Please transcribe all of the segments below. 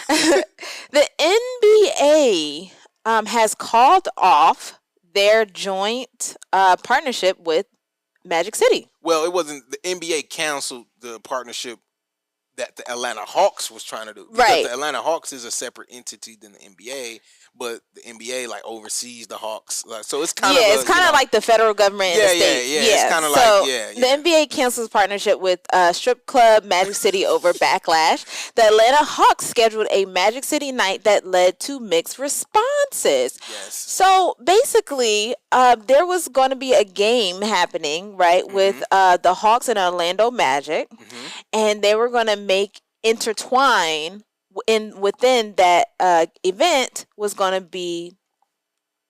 The NBA has called off their joint partnership with Magic City. Well, it wasn't the NBA canceled the partnership that the Atlanta Hawks was trying to do. Because Right. the Atlanta Hawks is a separate entity than the NBA, but the NBA like oversees the Hawks. Like, so it's kind of it's kind of like the federal government in the states. Yeah. It's kind of so like the NBA cancels partnership with strip club Magic City over Backlash. The Atlanta Hawks scheduled a Magic City night that led to mixed responses. Yes. So basically, there was going to be a game happening, right, with the Hawks and Orlando Magic, and they were going to make intertwine within that event was going to be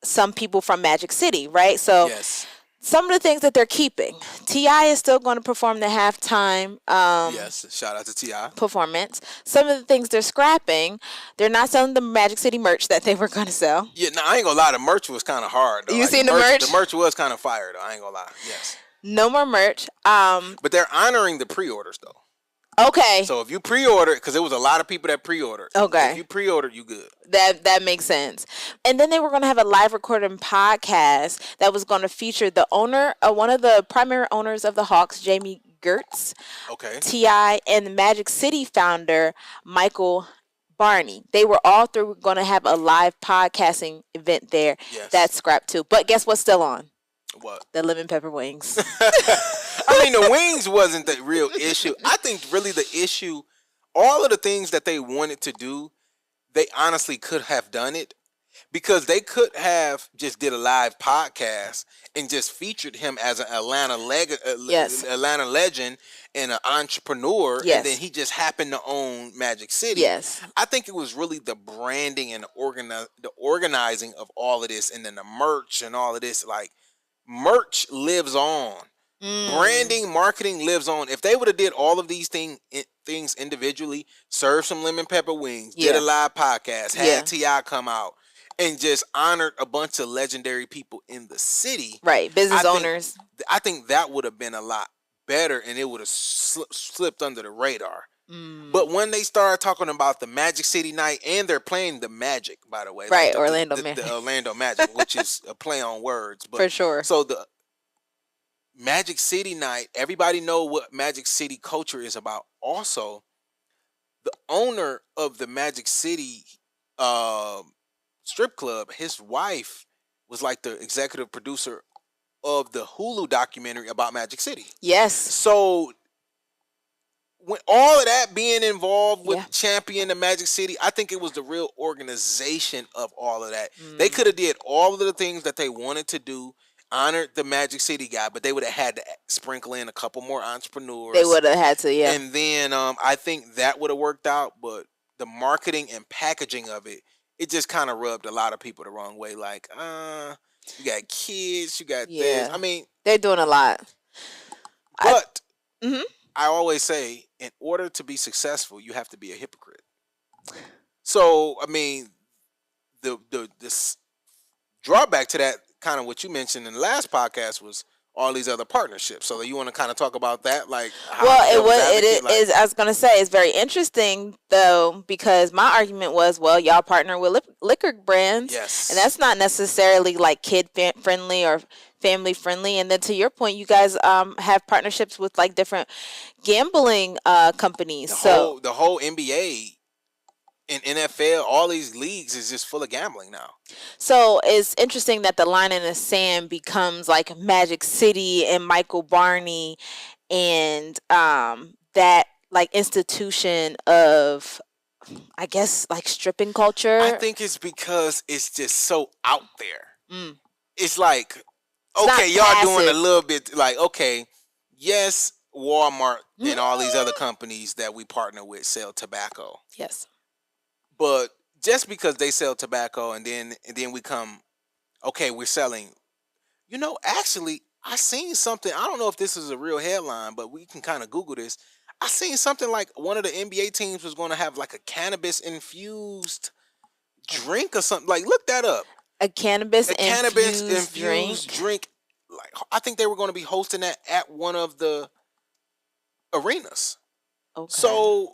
some people from Magic City, right? So some of the things that they're keeping, T.I. is still going to perform the halftime shout out to T.I. performance. Some of the things they're scrapping, they're not selling the Magic City merch that they were going to sell. Yeah, no, I ain't gonna lie, the merch was kind of hard though. You seen the merch? The merch was kind of fire though, I ain't gonna lie. Yes. No more merch. But they're honoring the pre-orders though. Okay. So if you pre-order, because there was a lot of people that pre-ordered. Okay. If you pre-ordered, you good. That makes sense. And then they were going to have a live recording podcast that was going to feature the owner, one of the primary owners of the Hawks, Jamie Gertz, T.I., and the Magic City founder, Michael Barney. They were all three going to have a live podcasting event there. Yes. That's scrapped too. But guess what's still on? What? The lemon pepper wings. I mean, the wings wasn't the real issue. I think really the issue, all of the things that they wanted to do, they honestly could have done it, because they could have just did a live podcast and just featured him as an Atlanta legend and an entrepreneur, and then he just happened to own Magic City. Yes. I think it was really the branding and the organizing of all of this, and then the merch and all of this. Like, merch lives on. Branding, marketing lives on. If they would have did all of these things individually, served some lemon pepper wings, did a live podcast, had T.I. come out, and just honored a bunch of legendary people in the city, right? Business owners. I think that would have been a lot better, and it would have slipped under the radar. But when they started talking about the Magic City night, and they're playing the Magic, by the way, right? Like Orlando Magic. The Orlando Magic, which is a play on words, but for sure. So the Magic City night, everybody know what Magic City culture is about. Also, the owner of the Magic City strip club, his wife was like the executive producer of the Hulu documentary about Magic City. Yes. So when all of that being involved with Champion the Magic City, I think it was the real organization of all of that. They could have did all of the things that they wanted to do, honored the Magic City guy, but they would have had to sprinkle in a couple more entrepreneurs. They would have had to, And then I think that would have worked out, but the marketing and packaging of it, it just kind of rubbed a lot of people the wrong way. Like, you got kids, you got this. I mean, they're doing a lot. But I always say, in order to be successful, you have to be a hypocrite. So, I mean, this drawback to that, kind of what you mentioned in the last podcast, was all these other partnerships. So you want to kind of talk about that, like how is. I was going to say it's very interesting though, because my argument was, well, y'all partner with liquor brands, and that's not necessarily like kid friendly or family friendly. And then to your point, you guys have partnerships with like different gambling companies. The whole NBA and NFL, all these leagues is just full of gambling now. So it's interesting that the line in the sand becomes like Magic City and Michael Barney and that like institution of, I guess, like stripping culture. I think it's because it's just so out there. It's like, okay, y'all doing a little bit like, okay, yes, Walmart and all these other companies that we partner with sell tobacco. Yes. But just because they sell tobacco and then we come, okay, we're selling. You know, actually, I seen something. I don't know if this is a real headline, but we can kind of Google this. I seen something like one of the NBA teams was going to have like a cannabis infused drink or something. Like, look that up. A cannabis infused drink. Like, I think they were going to be hosting that at one of the arenas. Okay. So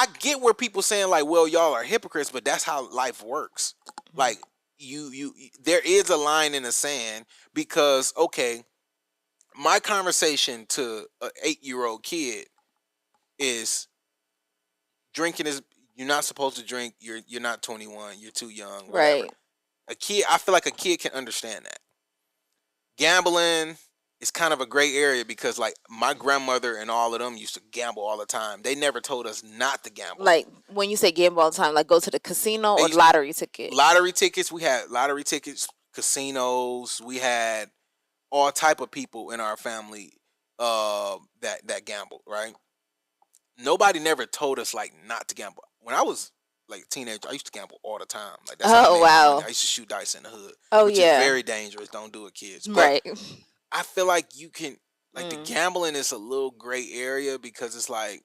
I get where people saying like, well, y'all are hypocrites, but that's how life works. Like you there is a line in the sand because okay, my conversation to an 8-year-old kid is drinking is you're not supposed to drink. You're not 21. You're too young. Whatever. Right. A kid, I feel like a kid can understand that. Gambling is kind of a gray area because like my grandmother and all of them used to gamble all the time. They never told us not to gamble. Like when you say gamble all the time, like go to the casino or lottery ticket. Lottery tickets. We had lottery tickets, casinos. We had all type of people in our family that gambled, right? Nobody never told us like not to gamble. When I was like a teenager, I used to gamble all the time. Like that's how I made my money. I used to shoot dice in the hood. Which is very dangerous. Don't do it, kids. But right. I feel like you can like the gambling is a little gray area because it's like,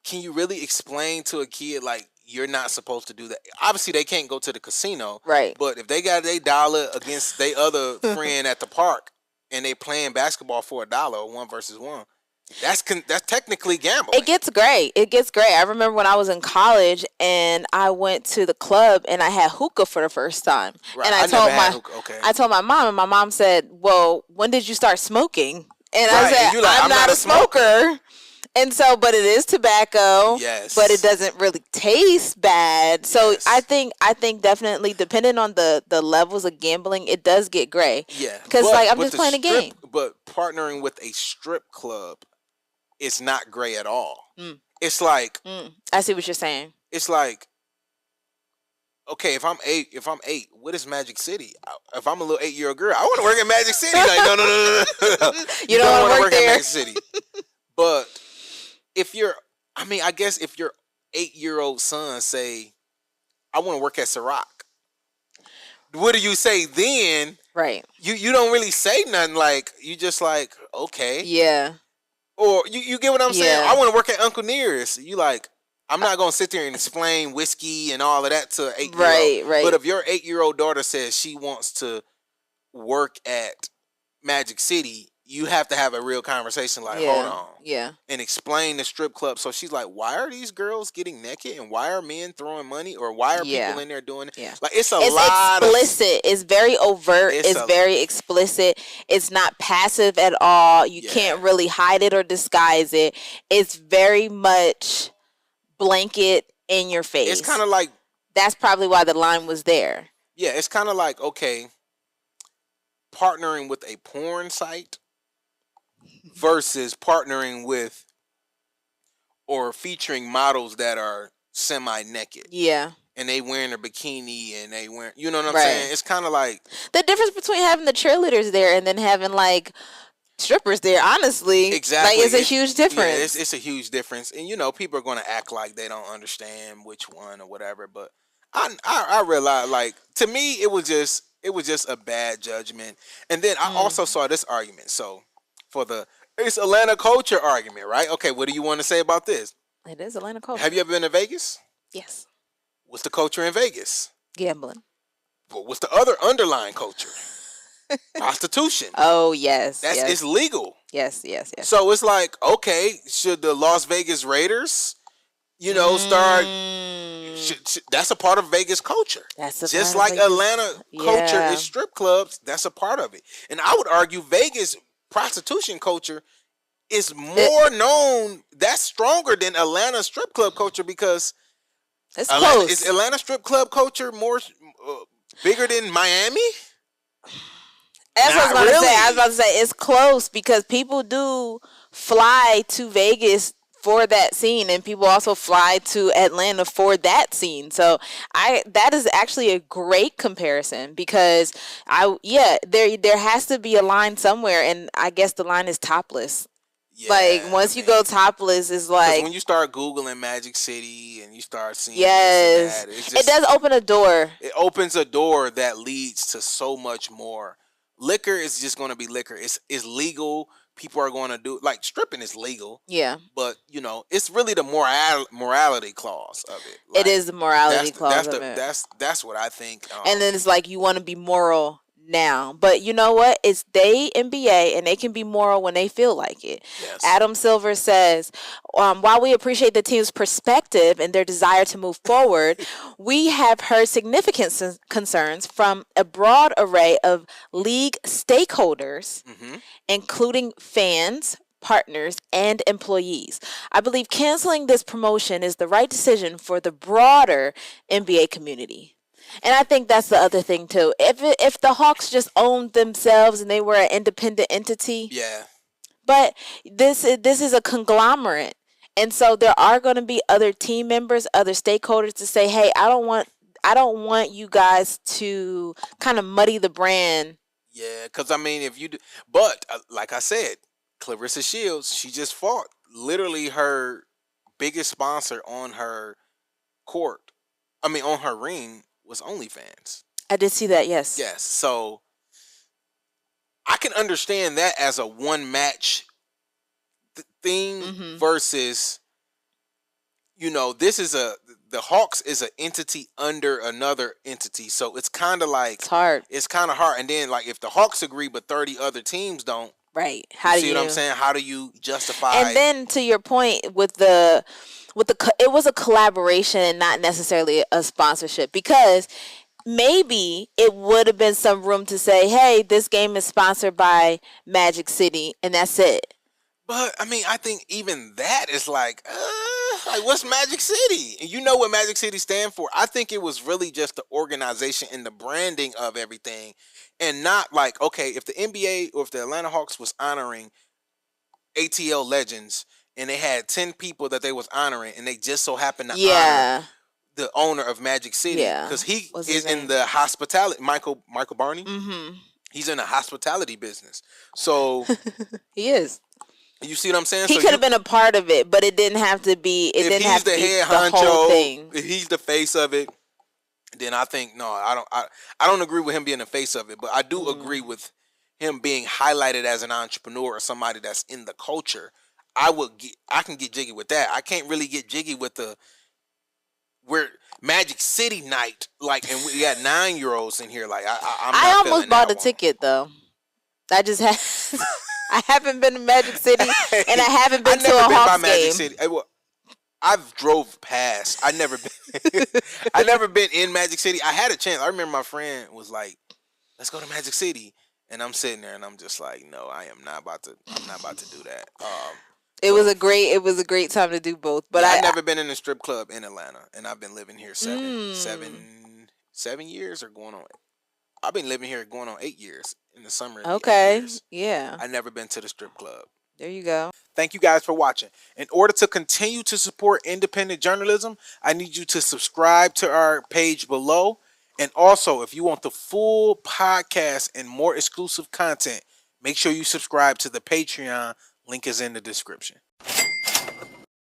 can you really explain to a kid like you're not supposed to do that? Obviously, they can't go to the casino, right? But if they got their dollar against their other friend at the park and they playing basketball for $1 or 1 versus 1, that's technically gambling. It gets great. I remember when I was in college and I went to the club and I had hookah for the first time. Right. And I told my mom, and my mom said, "Well, when did you start smoking?" And I said, like, "I'm not a smoker." And so, but it is tobacco. Yes. But it doesn't really taste bad. So yes. I think definitely, depending on the levels of gambling, it does get gray. Yeah. Because like I'm just playing a game. But partnering with a strip club, it's not gray at all. It's like I see what you're saying. It's like, okay, if I'm eight, what is Magic City? If I'm a little 8-year-old girl, I want to work at Magic City. Like, no. You don't want to work there. At Magic City. But I guess if your 8-year-old son say, I want to work at Ciroc, what do you say then? Right. You don't really say nothing. Like, you just like, okay. Yeah. Or you get what I'm saying? I want to work at Uncle Nearest. You like, I'm not going to sit there and explain whiskey and all of that to an 8-year-old. Right. But if your 8-year-old daughter says she wants to work at Magic City, you have to have a real conversation like, hold on. Yeah. And explain the strip club. So she's like, why are these girls getting naked? And why are men throwing money? Or why are people in there doing it? Yeah. Like, it's explicit. It's very overt. It's very explicit. It's not passive at all. You can't really hide it or disguise it. It's very much blanket in your face. It's kind of like... That's probably why the line was there. Yeah, it's kind of like, okay, partnering with a porn site versus partnering with or featuring models that are semi-naked. Yeah. And they wearing a bikini and they wearing, you know what I'm saying? It's kind of like... The difference between having the cheerleaders there and then having like strippers there, honestly. Exactly. Like, it's a huge difference. Yeah, it's a huge difference. And, people are going to act like they don't understand which one or whatever. But I realized, like, to me, it was just a bad judgment. And then I also saw this argument. So, it's Atlanta culture argument, right? Okay, what do you want to say about this? It is Atlanta culture. Have you ever been to Vegas? Yes. What's the culture in Vegas? Gambling. But what's the other underlying culture? Prostitution. Oh, yes. It's legal. Yes. So it's like, okay, should the Las Vegas Raiders, start... that's a part of Vegas culture. Just like Atlanta culture is strip clubs, that's a part of it. And I would argue Vegas prostitution culture is more known. That's stronger than Atlanta strip club culture because it's close. Is Atlanta strip club culture more bigger than Miami? That's what I was about to say. I was about to say it's close because people do fly to Vegas for that scene, and people also fly to Atlanta for that scene. So that is actually a great comparison because there has to be a line somewhere, and I guess the line is topless. Yeah, like once you go topless, it's like when you start Googling Magic City and you start seeing yes, this and that, it does open a door. It opens a door that leads to so much more. Liquor is just going to be liquor. It's legal. People are going to do like stripping is legal. Yeah. But it's really the morality clause of it. Like, it is the morality clause of it. That's what I think. And then it's like you want to be moral now. But you know what? It's they NBA, and they can be moral when they feel like it. Yes. Adam Silver says, while we appreciate the team's perspective and their desire to move forward, we have heard significant concerns from a broad array of league stakeholders, including fans, partners, and employees. I believe canceling this promotion is the right decision for the broader NBA community. And I think that's the other thing too. If the Hawks just owned themselves and they were an independent entity, Yeah. but this is a conglomerate, and so there are going to be other team members, other stakeholders to say, "Hey, I don't want you guys to kind of muddy the brand." Yeah, because I mean, if you do, but like I said, Clarissa Shields, she just fought. Literally, her biggest sponsor on her court, I mean, on her ring, was OnlyFans. I did see that, yes. Yes, so I can understand that as a one match thing versus, this is the Hawks is an entity under another entity, so it's kind of like it's hard. It's kind of hard, and then like if the Hawks agree but 30 other teams don't, right? How do you see what I'm saying? How do you justify? And then to your point with it was a collaboration and not necessarily a sponsorship, because maybe it would have been some room to say, hey, this game is sponsored by Magic City, and that's it. But I mean, I think even that is like what's Magic City? And you know what Magic City stand for? I think it was really just the organization and the branding of everything, and not like, okay, if the NBA or if the Atlanta Hawks was honoring ATL legends and they had 10 people that they was honoring, and they just so happened to honor the owner of Magic City, because he is in the hospitality. Michael Barney. He's in the hospitality business, so he is. You see what I'm saying? He could have been a part of it, but it didn't have to be. It didn't have to be the whole thing. If he's the face of it, then I think no, I don't agree with him being the face of it, but I do agree with him being highlighted as an entrepreneur or somebody that's in the culture. I can get jiggy with that. I can't really get jiggy with we're Magic City night, like, and we got 9-year-olds in here. Like, I almost bought a ticket though. I just had. I haven't been to Magic City, and I haven't been to a Hawks game. City. I've drove past. I never been in Magic City. I had a chance. I remember my friend was like, "Let's go to Magic City," and I'm sitting there, and I'm just like, "No, I'm not about to do that." It was a great time to do both. But I've never been in a strip club in Atlanta, and I've been living here seven years or going on. I've been living here going on 8 years. In the summer. Okay. Yeah. I've never been to the strip club. There you go. Thank you guys for watching. In order to continue to support independent journalism, I need you to subscribe to our page below. And also, if you want the full podcast and more exclusive content, make sure you subscribe to the Patreon. Link is in the description.